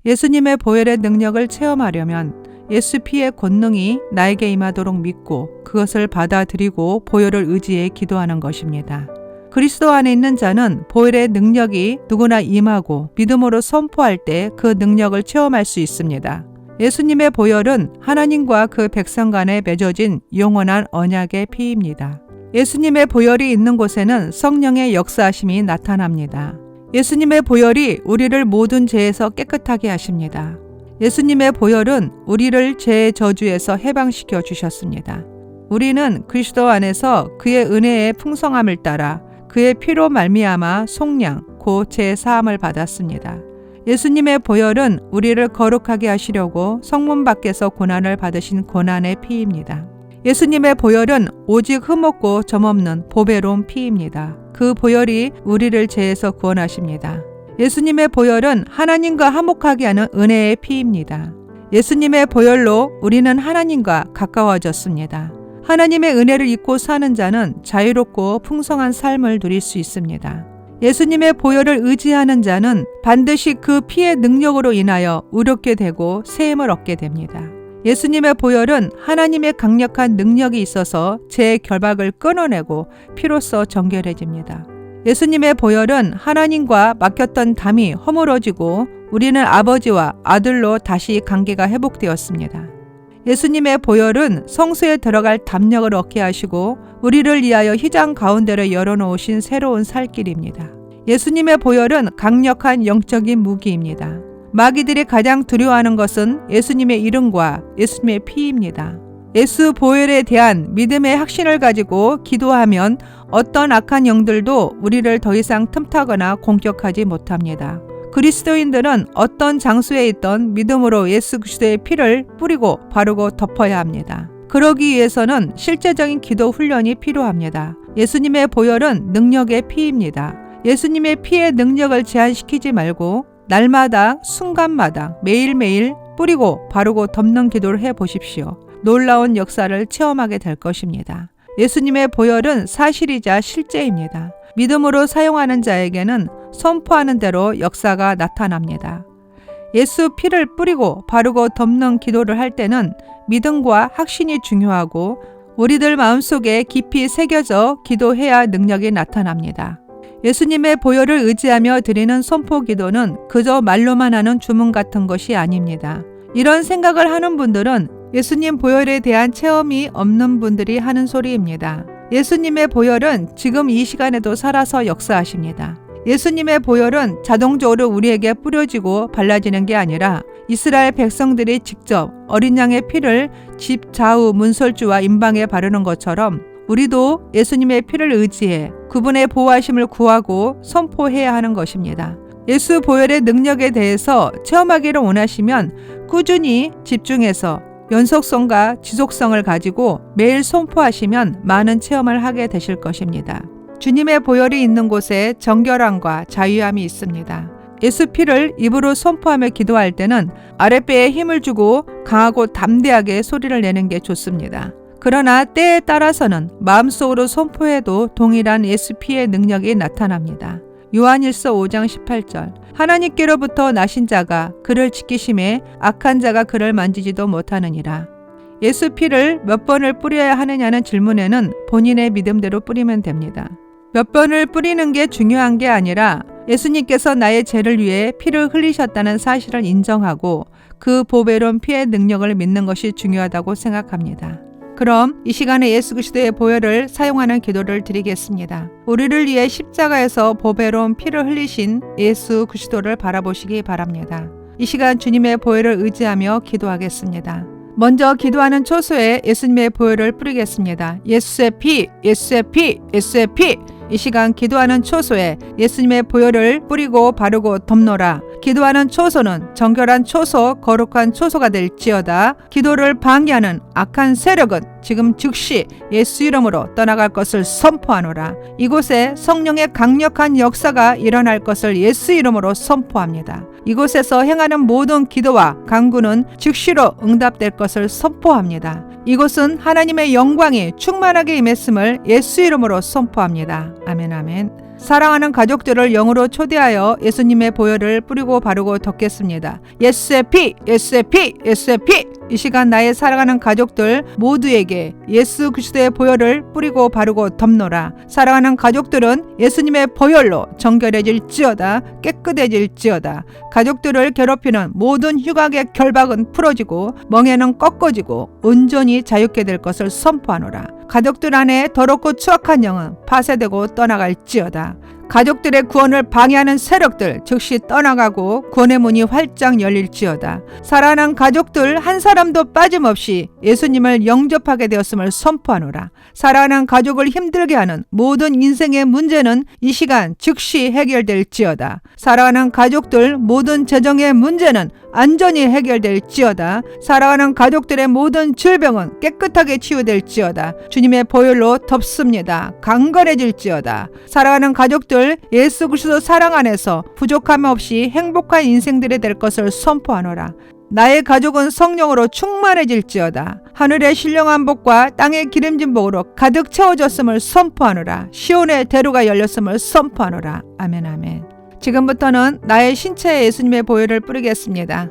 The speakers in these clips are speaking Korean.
예수님의 보혈의 능력을 체험하려면 예수 피의 권능이 나에게 임하도록 믿고 그것을 받아들이고 보혈을 의지해 기도하는 것입니다. 그리스도 안에 있는 자는 보혈의 능력이 누구나 임하고 믿음으로 선포할 때 그 능력을 체험할 수 있습니다. 예수님의 보혈은 하나님과 그 백성 간에 맺어진 영원한 언약의 피입니다. 예수님의 보혈이 있는 곳에는 성령의 역사하심이 나타납니다. 예수님의 보혈이 우리를 모든 죄에서 깨끗하게 하십니다. 예수님의 보혈은 우리를 죄의 저주에서 해방시켜 주셨습니다. 우리는 그리스도 안에서 그의 은혜의 풍성함을 따라 그의 피로 말미암아 속량, 곧 제사함을 받았습니다. 예수님의 보혈은 우리를 거룩하게 하시려고 성문 밖에서 고난을 받으신 고난의 피입니다. 예수님의 보혈은 오직 흠없고 점없는 보배로운 피입니다. 그 보혈이 우리를 죄에서 구원하십니다. 예수님의 보혈은 하나님과 화목하게 하는 은혜의 피입니다. 예수님의 보혈로 우리는 하나님과 가까워졌습니다. 하나님의 은혜를 잊고 사는 자는 자유롭고 풍성한 삶을 누릴 수 있습니다. 예수님의 보혈을 의지하는 자는 반드시 그 피의 능력으로 인하여 의롭게 되고 세임을 얻게 됩니다. 예수님의 보혈은 하나님의 강력한 능력이 있어서 죄의 결박을 끊어내고 피로써 정결해집니다. 예수님의 보혈은 하나님과 맡겼던 담이 허물어지고 우리는 아버지와 아들로 다시 관계가 회복되었습니다. 예수님의 보혈은 성소에 들어갈 담력을 얻게 하시고 우리를 위하여 휘장 가운데로 열어놓으신 새로운 살길입니다. 예수님의 보혈은 강력한 영적인 무기입니다. 마귀들이 가장 두려워하는 것은 예수님의 이름과 예수님의 피입니다. 예수 보혈에 대한 믿음의 확신을 가지고 기도하면 어떤 악한 영들도 우리를 더 이상 틈타거나 공격하지 못합니다. 그리스도인들은 어떤 장소에 있던 믿음으로 예수 그리스도의 피를 뿌리고 바르고 덮어야 합니다. 그러기 위해서는 실제적인 기도 훈련이 필요합니다. 예수님의 보혈은 능력의 피입니다. 예수님의 피의 능력을 제한시키지 말고 날마다 순간마다 매일매일 뿌리고 바르고 덮는 기도를 해보십시오. 놀라운 역사를 체험하게 될 것입니다. 예수님의 보혈은 사실이자 실제입니다. 믿음으로 사용하는 자에게는 선포하는 대로 역사가 나타납니다. 예수 피를 뿌리고 바르고 덮는 기도를 할 때는 믿음과 확신이 중요하고 우리들 마음속에 깊이 새겨져 기도해야 능력이 나타납니다. 예수님의 보혈을 의지하며 드리는 선포 기도는 그저 말로만 하는 주문 같은 것이 아닙니다. 이런 생각을 하는 분들은 예수님 보혈에 대한 체험이 없는 분들이 하는 소리입니다. 예수님의 보혈은 지금 이 시간에도 살아서 역사하십니다. 예수님의 보혈은 자동적으로 우리에게 뿌려지고 발라지는 게 아니라 이스라엘 백성들이 직접 어린 양의 피를 집 좌우 문설주와 임방에 바르는 것처럼 우리도 예수님의 피를 의지해 그분의 보호하심을 구하고 선포해야 하는 것입니다. 예수 보혈의 능력에 대해서 체험하기를 원하시면 꾸준히 집중해서 연속성과 지속성을 가지고 매일 선포하시면 많은 체험을 하게 되실 것입니다. 주님의 보혈이 있는 곳에 정결함과 자유함이 있습니다. 예수 피를 입으로 선포하며 기도할 때는 아랫배에 힘을 주고 강하고 담대하게 소리를 내는 게 좋습니다. 그러나 때에 따라서는 마음속으로 선포해도 동일한 예수 피의 능력이 나타납니다. 요한일서 5장 18절 하나님께로부터 나신 자가 그를 지키심에 악한 자가 그를 만지지도 못하느니라. 예수 피를 몇 번을 뿌려야 하느냐는 질문에는 본인의 믿음대로 뿌리면 됩니다. 몇 번을 뿌리는 게 중요한 게 아니라 예수님께서 나의 죄를 위해 피를 흘리셨다는 사실을 인정하고 그 보배로운 피의 능력을 믿는 것이 중요하다고 생각합니다. 그럼 이 시간에 예수 그리스도의 보혈을 사용하는 기도를 드리겠습니다. 우리를 위해 십자가에서 보배로운 피를 흘리신 예수 그리스도를 바라보시기 바랍니다. 이 시간 주님의 보혈을 의지하며 기도하겠습니다. 먼저 기도하는 초소에 예수님의 보혈을 뿌리겠습니다. 예수의 피, 예수의 피, 예수의 피. 이 시간 기도하는 초소에 예수님의 보혈을 뿌리고 바르고 덮노라. 기도하는 초소는 정결한 초소, 거룩한 초소가 될지어다. 기도를 방해하는 악한 세력은 지금 즉시 예수 이름으로 떠나갈 것을 선포하노라. 이곳에 성령의 강력한 역사가 일어날 것을 예수 이름으로 선포합니다. 이곳에서 행하는 모든 기도와 간구는 즉시로 응답될 것을 선포합니다. 이곳은 하나님의 영광이 충만하게 임했음을 예수 이름으로 선포합니다. 아멘 아멘. 사랑하는 가족들을 영으로 초대하여 예수님의 보혈을 뿌리고 바르고 덮겠습니다. 예수의 피, 예수의 피, 예수의 피. 이 시간 나의 사랑하는 가족들 모두에게 예수 그리스도의 보혈을 뿌리고 바르고 덮노라. 사랑하는 가족들은 예수님의 보혈로 정결해질지어다, 깨끗해질지어다. 가족들을 괴롭히는 모든 흉악의 결박은 풀어지고 멍에는 꺾어지고 온전히 자유케 될 것을 선포하노라. 가족들 안에 더럽고 추악한 영은 파쇄되고 떠나갈지어다. 가족들의 구원을 방해하는 세력들 즉시 떠나가고 구원의 문이 활짝 열릴지어다. 사랑하는 가족들 한 사람도 빠짐없이 예수님을 영접하게 되었음을 선포하노라. 사랑하는 가족을 힘들게 하는 모든 인생의 문제는 이 시간 즉시 해결될지어다. 사랑하는 가족들 모든 재정의 문제는 안전히 해결될지어다. 사랑하는 가족들의 모든 질병은 깨끗하게 치유될지어다. 주님의 보혈로 덮습니다. 강건해질지어다. 사랑하는 가족들 예수 그리스도 사랑 안에서 부족함 없이 행복한 인생들이 될 것을 선포하노라. 나의 가족은 성령으로 충만해질지어다. 하늘의 신령한 복과 땅의 기름진 복으로 가득 채워졌음을 선포하노라. 시온의 대로가 열렸음을 선포하노라. 아멘 아멘. 지금부터는 나의 신체에 예수님의 보혈을 뿌리겠습니다.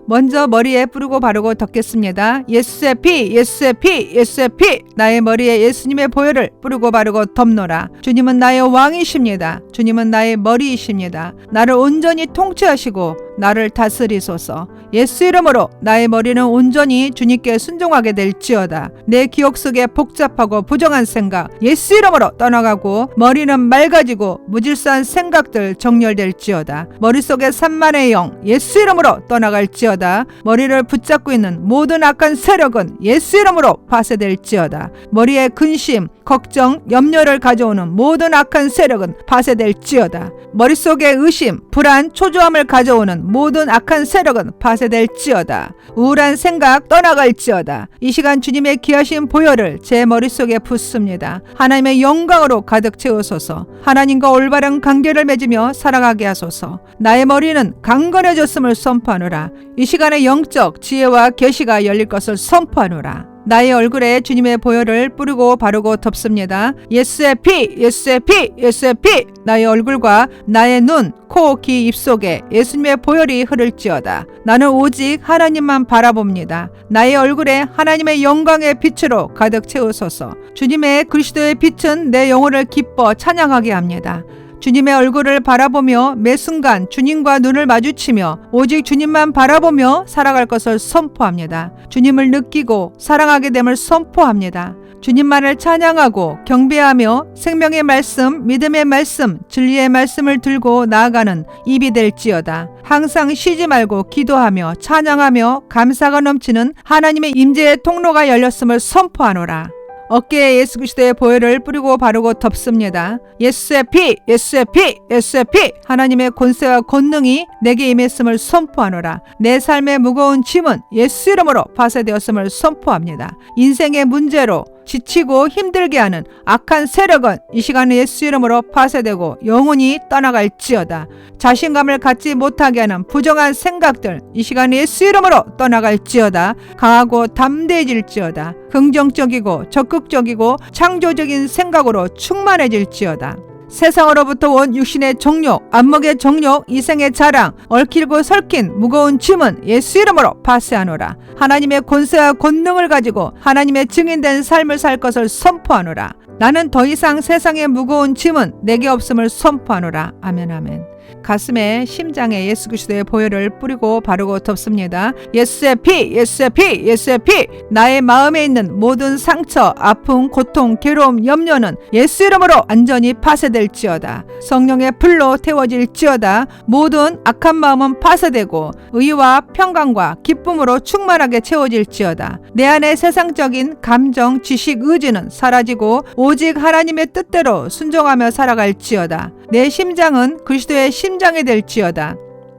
먼저 머리에 뿌리고 바르고 덮겠습니다. 예수의 피, 예수의 피, 예수의 피. 나의 머리에 예수님의 보혈을 뿌리고 바르고 덮노라. 주님은 나의 왕이십니다. 주님은 나의 머리이십니다. 나를 온전히 통치하시고 나를 다스리소서. 예수 이름으로 나의 머리는 온전히 주님께 순종하게 될지어다. 내 기억 속에 복잡하고 부정한 생각 예수 이름으로 떠나가고 머리는 맑아지고 무질서한 생각들 정렬될지어다. 머릿속에 산만의 영 예수 이름으로 떠나갈지어다. 머리를 붙잡고 있는 모든 악한 세력은 예수 이름으로 파쇄될지어다. 머리에 근심, 걱정, 염려를 가져오는 모든 악한 세력은 파쇄될지어다. 머릿속에 의심, 불안, 초조함을 가져오는 모든 악한 세력은 파쇄될지어다. 우울한 생각 떠나갈지어다. 이 시간 주님의 귀하신 보혈을 제 머릿속에 붓습니다. 하나님의 영광으로 가득 채우소서. 하나님과 올바른 관계를 맺으며 살아가게 하소서. 나의 머리는 강건해졌음을 선포하노라. 이 시간에 영적 지혜와 계시가 열릴 것을 선포하노라. 나의 얼굴에 주님의 보혈을 뿌리고 바르고 덮습니다. 예수의 피, 예수의 피, 예수의 피. 나의 얼굴과 나의 눈, 코, 귀, 입속에 예수님의 보혈이 흐를지어다. 나는 오직 하나님만 바라봅니다. 나의 얼굴에 하나님의 영광의 빛으로 가득 채우소서. 주님의 그리스도의 빛은 내 영혼을 기뻐 찬양하게 합니다. 주님의 얼굴을 바라보며 매 순간 주님과 눈을 마주치며 오직 주님만 바라보며 살아갈 것을 선포합니다. 주님을 느끼고 사랑하게 됨을 선포합니다. 주님만을 찬양하고 경배하며 생명의 말씀, 믿음의 말씀, 진리의 말씀을 들고 나아가는 입이 될지어다. 항상 쉬지 말고 기도하며 찬양하며 감사가 넘치는 하나님의 임재의 통로가 열렸음을 선포하노라. 어깨에 예수 그리스도의 보혈을 뿌리고 바르고 덮습니다. 예수의 피, 예수의 피, 예수의 피. 하나님의 권세와 권능이 내게 임했음을 선포하노라. 내 삶의 무거운 짐은 예수 이름으로 파쇄되었음을 선포합니다. 인생의 문제로 지치고 힘들게 하는 악한 세력은 이 시간에 예수 이름으로 파쇄되고 영원히 떠나갈지어다. 자신감을 갖지 못하게 하는 부정한 생각들 이 시간에 예수 이름으로 떠나갈지어다. 강하고 담대해질지어다. 긍정적이고 적극적이고 창조적인 생각으로 충만해질지어다. 세상으로부터 온 육신의 정욕, 안목의 정욕, 이생의 자랑, 얽히고 설킨 무거운 짐은 예수 이름으로 파쇄하노라. 하나님의 권세와 권능을 가지고 하나님의 증인된 삶을 살 것을 선포하노라. 나는 더 이상 세상의 무거운 짐은 내게 없음을 선포하노라. 아멘 아멘. 가슴에 심장에 예수 그리스도의 보혈을 뿌리고 바르고 덮습니다. 예수의 피, 예수의 피, 예수의 피. 나의 마음에 있는 모든 상처, 아픔, 고통, 괴로움, 염려는 예수 이름으로 완전히 파쇄될지어다. 성령의 불로 태워질지어다. 모든 악한 마음은 파쇄되고 의와 평강과 기쁨으로 충만하게 채워질지어다. 내 안에 세상적인 감정, 지식, 의지는 사라지고 오직 하나님의 뜻대로 순종하며 살아갈지어다. 내 심장은 그리스도의 심장이 될지어다.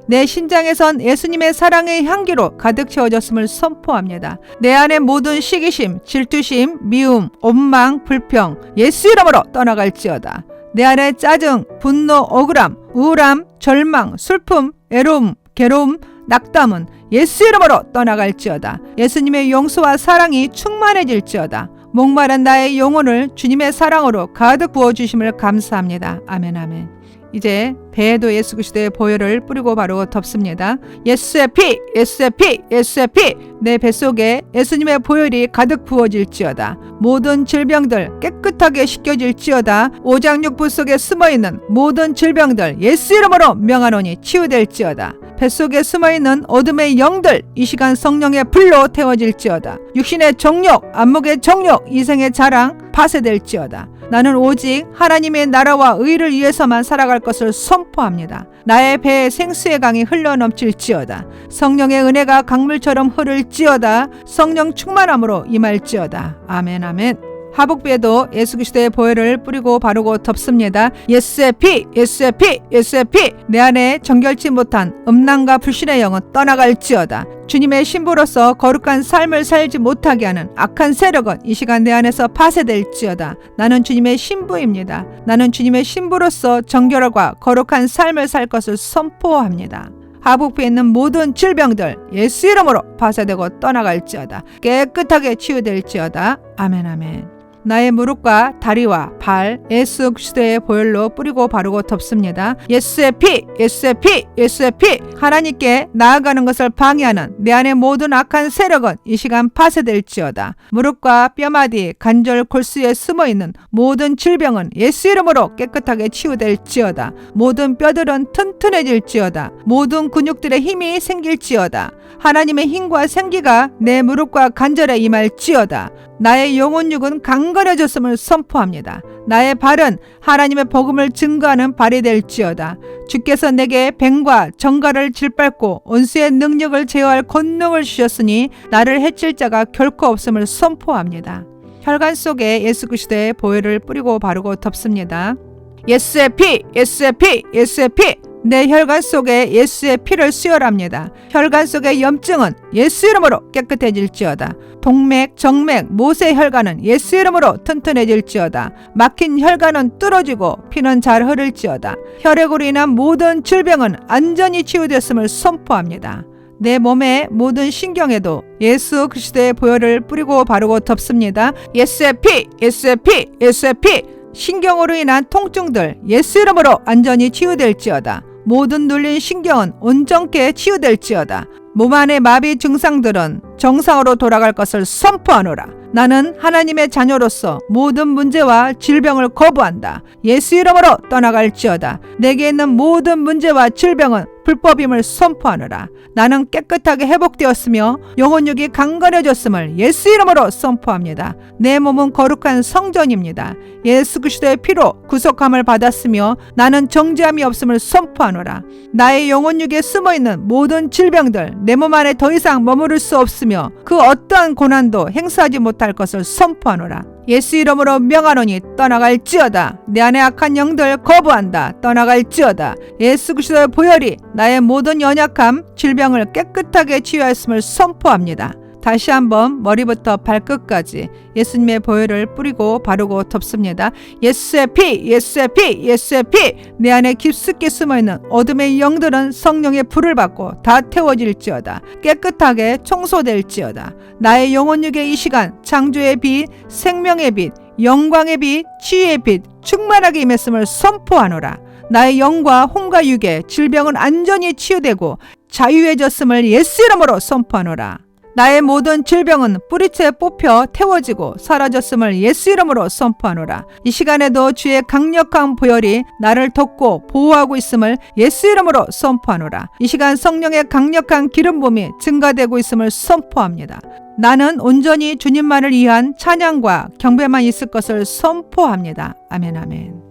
내 심장에선 예수님의 사랑의 향기로 가득 채워졌음을 선포합니다. 내 안의 모든 시기심, 질투심, 미움, 원망, 불평 예수 이름으로 떠나갈지어다. 내 안의 짜증, 분노, 억울함, 우울함, 절망, 슬픔, 애로움, 괴로움, 낙담은 예수 이름으로 떠나갈지어다. 예수님의 용서와 사랑이 충만해질지어다. 목마른 나의 영혼을 주님의 사랑으로 가득 부어주심을 감사합니다. 아멘 아멘. 이제 배에도 예수 그리스도의 보혈을 뿌리고 바르고 덮습니다. 예수의 피, 예수의 피, 예수의 피. 내 뱃속에 예수님의 보혈이 가득 부어질지어다. 모든 질병들 깨끗하게 씻겨질지어다. 오장육부 속에 숨어있는 모든 질병들 예수 이름으로 명하노니 치유될지어다. 뱃속에 숨어있는 어둠의 영들 이 시간 성령의 불로 태워질지어다. 육신의 정욕, 안목의 정욕, 이생의 자랑 파쇄될지어다. 나는 오직 하나님의 나라와 의를 위해서만 살아갈 것을 선포합니다. 나의 배에 생수의 강이 흘러넘칠지어다. 성령의 은혜가 강물처럼 흐를지어다. 성령 충만함으로 임할지어다. 아멘 아멘. 하복부에도 예수 그리스도의 보혈을 뿌리고 바르고 덮습니다. 예수의 피, 예수의 피, 예수의 피. 내 안에 정결치 못한 음란과 불신의 영은 떠나갈지어다. 주님의 신부로서 거룩한 삶을 살지 못하게 하는 악한 세력은 이 시간 내 안에서 파쇄될지어다. 나는 주님의 신부입니다. 나는 주님의 신부로서 정결과 거룩한 삶을 살 것을 선포합니다. 하복부에 있는 모든 질병들 예수 이름으로 파쇄되고 떠나갈지어다. 깨끗하게 치유될지어다. 아멘 아멘. 나의 무릎과 다리와 발 예수 그리스도의 보혈로 뿌리고 바르고 덮습니다. 예수의 피, 예수의 피, 예수의 피. 하나님께 나아가는 것을 방해하는 내 안의 모든 악한 세력은 이 시간 파쇄될지어다. 무릎과 뼈마디, 관절, 골수에 숨어있는 모든 질병은 예수 이름으로 깨끗하게 치유될지어다. 모든 뼈들은 튼튼해질지어다. 모든 근육들의 힘이 생길지어다. 하나님의 힘과 생기가 내 무릎과 관절에 임할지어다. 나의 영혼육은 강건해졌음을 선포합니다. 나의 발은 하나님의 복음을 증거하는 발이 될지어다. 주께서 내게 뱀과 정갈을 질밟고 원수의 능력을 제어할 권능을 주셨으니 나를 해칠 자가 결코 없음을 선포합니다. 혈관 속에 예수 그리스도의 보혈을 뿌리고 바르고 덮습니다. 예수의 피, 예수의 피, 예수의 피. 내 혈관 속에 예수의 피를 수혈합니다. 혈관 속의 염증은 예수 이름으로 깨끗해질지어다. 동맥, 정맥, 모세 혈관은 예수 이름으로 튼튼해질지어다. 막힌 혈관은 뚫어지고 피는 잘 흐를지어다. 혈액으로 인한 모든 질병은 완전히 치유되었음을 선포합니다. 내 몸의 모든 신경에도 예수 그리스도의 보혈을 뿌리고 바르고 덮습니다. 예수의 피, 예수의 피, 예수의 피. 신경으로 인한 통증들 예수 이름으로 완전히 치유될지어다. 모든 눌린 신경은 온전케 치유될지어다. 몸 안의 마비 증상들은 정상으로 돌아갈 것을 선포하노라. 나는 하나님의 자녀로서 모든 문제와 질병을 거부한다. 예수 이름으로 떠나갈지어다. 내게 있는 모든 문제와 질병은 불법임을 선포하노라. 나는 깨끗하게 회복되었으며 영혼육이 강건해졌음을 예수 이름으로 선포합니다. 내 몸은 거룩한 성전입니다. 예수 그리스도의 피로 구속함을 받았으며 나는 정죄함이 없음을 선포하노라. 나의 영혼육에 숨어있는 모든 질병들 내 몸 안에 더 이상 머무를 수 없으며 그 어떠한 고난도 행사하지 못할 것을 선포하노라. 예수 이름으로 명하노니 떠나갈지어다. 내 안의 악한 영들 거부한다. 떠나갈지어다. 예수 그리스도의 보혈이 나의 모든 연약함, 질병을 깨끗하게 치유하였음을 선포합니다. 다시 한번 머리부터 발끝까지 예수님의 보혈을 뿌리고 바르고 덮습니다. 예수의 피, 예수의 피, 예수의 피. 내 안에 깊숙이 숨어있는 어둠의 영들은 성령의 불을 받고 다 태워질지어다. 깨끗하게 청소될지어다. 나의 영혼육의 이 시간 창조의 빛, 생명의 빛, 영광의 빛, 치유의 빛 충만하게 임했음을 선포하노라. 나의 영과 혼과 육의 질병은 완전히 치유되고 자유해졌음을 예수 이름으로 선포하노라. 나의 모든 질병은 뿌리채 뽑혀 태워지고 사라졌음을 예수 이름으로 선포하노라. 이 시간에도 주의 강력한 보혈이 나를 덮고 보호하고 있음을 예수 이름으로 선포하노라. 이 시간 성령의 강력한 기름 부음이 증가되고 있음을 선포합니다. 나는 온전히 주님만을 위한 찬양과 경배만 있을 것을 선포합니다. 아멘 아멘.